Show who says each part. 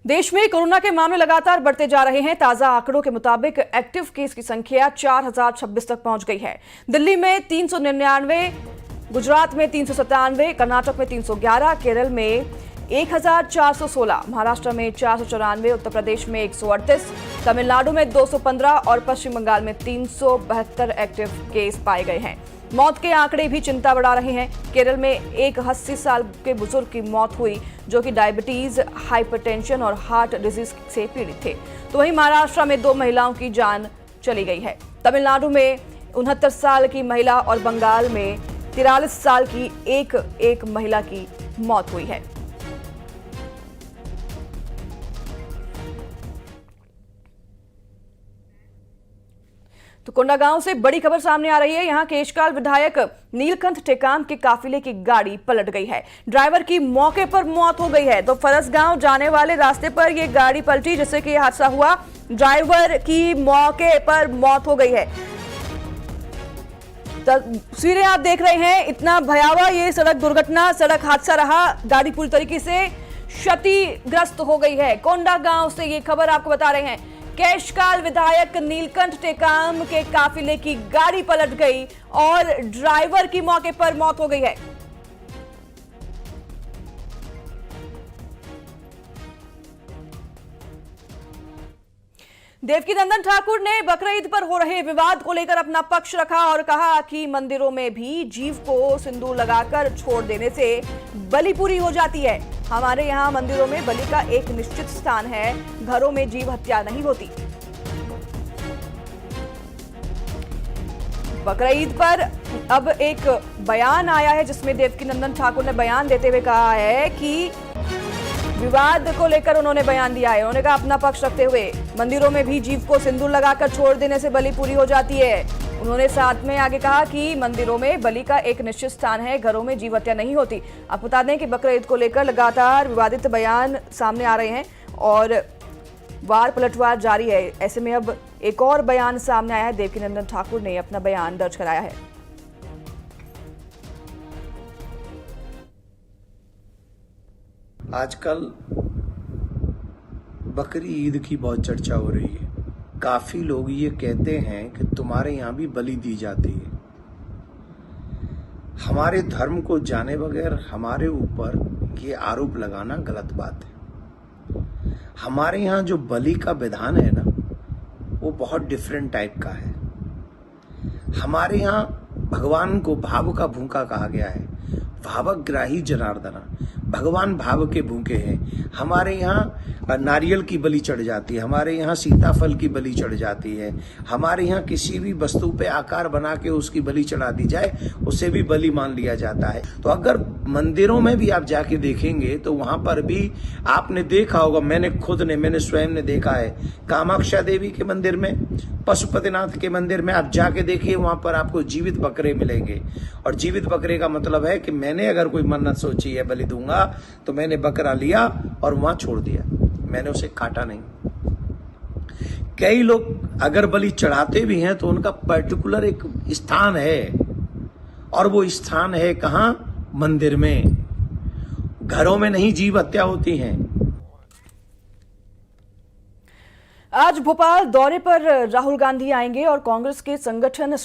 Speaker 1: देश में कोरोना के मामले लगातार बढ़ते जा रहे हैं। ताजा आंकड़ों के मुताबिक एक्टिव केस की संख्या 4026 तक पहुंच गई है। दिल्ली में 399, गुजरात में 397, कर्नाटक में 311, केरल में 1416, महाराष्ट्र में 494, उत्तर प्रदेश में 138, तमिलनाडु में 215 और पश्चिम बंगाल में 372 एक्टिव केस पाए गए हैं। मौत के आंकड़े भी चिंता बढ़ा रहे हैं। केरल में एक 80 साल के बुजुर्ग की मौत हुई जो कि डायबिटीज, हाइपरटेंशन और हार्ट डिजीज से पीड़ित थे। तो वहीं महाराष्ट्र में 2 महिलाओं की जान चली गई है। तमिलनाडु में 69 साल की महिला और बंगाल में 43 साल की एक महिला की मौत हुई है। तो कोंडागांव से बड़ी खबर सामने आ रही है। यहां केशकाल विधायक नीलकंठ टेकाम के काफिले की गाड़ी पलट गई है। ड्राइवर की मौके पर मौत हो गई है। तो फरसगांव जाने वाले रास्ते पर यह गाड़ी पलटी जिससे कि यह हादसा हुआ। ड्राइवर की मौके पर मौत हो गई है। तस्वीरें आप देख रहे हैं, इतना भयावह ये सड़क दुर्घटना, सड़क हादसा रहा। गाड़ी पूरी तरीके से क्षतिग्रस्त हो गई है। कोंडागांव से ये खबर आपको बता रहे हैं। केशकाल विधायक नीलकंठ टेकाम के काफिले की गाड़ी पलट गई और ड्राइवर की मौके पर मौत हो गई है। देवकीनंदन ठाकुर ने बकरीद पर हो रहे विवाद को लेकर अपना पक्ष रखा और कहा कि मंदिरों में भी जीव को सिंदूर लगाकर छोड़ देने से बलि पूरी हो जाती है। हमारे यहाँ मंदिरों में बलि का एक निश्चित स्थान है, घरों में जीव हत्या नहीं होती। बकरीद पर अब एक बयान आया है जिसमें देवकीनंदन ठाकुर ने बयान देते हुए कहा है कि विवाद को लेकर उन्होंने बयान दिया है। उन्होंने कहा अपना पक्ष रखते हुए मंदिरों में भी जीव को सिंदूर लगाकर छोड़ देने से बलि पूरी हो जाती है। उन्होंने साथ में आगे कहा कि मंदिरों में बलि का एक निश्चित स्थान है, घरों में जीव हत्या नहीं होती। आप बता दें कि बकरीद को लेकर लगातार विवादित बयान सामने आ रहे हैं और वार पलटवार जारी है। ऐसे में अब एक और बयान सामने आया है। देवकीनंदन ठाकुर ने अपना बयान दर्ज कराया है।
Speaker 2: आजकल बकरी ईद की बहुत चर्चा हो रही है। काफी लोग ये कहते हैं कि तुम्हारे यहाँ भी बलि दी जाती है। हमारे धर्म को जाने बगैर हमारे ऊपर ये आरोप लगाना गलत बात है। हमारे यहाँ जो बलि का विधान है ना, वो बहुत डिफरेंट टाइप का है। हमारे यहाँ भगवान को भाव का भूखा कहा गया है। भावग्राही जनार्दना, भगवान भाव के भूखे हैं। हमारे यहाँ नारियल की बलि चढ़ जाती है, हमारे यहाँ सीताफल की बलि चढ़ जाती है, हमारे यहाँ किसी भी वस्तु पे आकार बना के उसकी बलि चढ़ा दी जाए उसे भी बलि मान लिया जाता है। तो अगर मंदिरों में भी आप जाके देखेंगे तो वहां पर भी आपने देखा होगा, मैंने स्वयं ने देखा है, कामाक्षा देवी के मंदिर में, पशुपतिनाथ के मंदिर में आप जाके देखिए, वहां पर आपको जीवित बकरे मिलेंगे। और जीवित बकरे का मतलब है कि मैंने अगर कोई मन्नत सोची है बलि दूंगा तो मैंने बकरा लिया और वहां छोड़ दिया, मैंने उसे काटा नहीं। कई लोग अगर बलि चढ़ाते भी हैं तो उनका पर्टिकुलर एक स्थान है, और वो स्थान है कहां? मंदिर में। घरों में नहीं जीव हत्या होती है।
Speaker 1: आज भोपाल दौरे पर राहुल गांधी आएंगे और कांग्रेस के संगठन